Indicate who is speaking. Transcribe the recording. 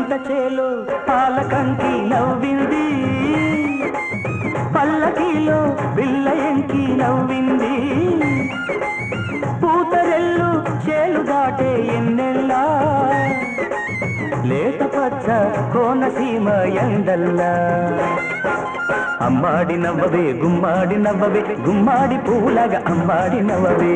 Speaker 1: పంట చేలో పాలకంకి నవ్వింది పల్లకిలో బిల్ల ఎంకి నవ్వింది పూతరెల్లు చేలు దాటే ఎన్నెల్లా లేత పచ్చ కోనసీమ ఎండల్లా అమ్మాడి నవ్వవే గుమ్మాడి నవ్వవే గుమ్మాడి పూలగా అమ్మాడి నవ్వవే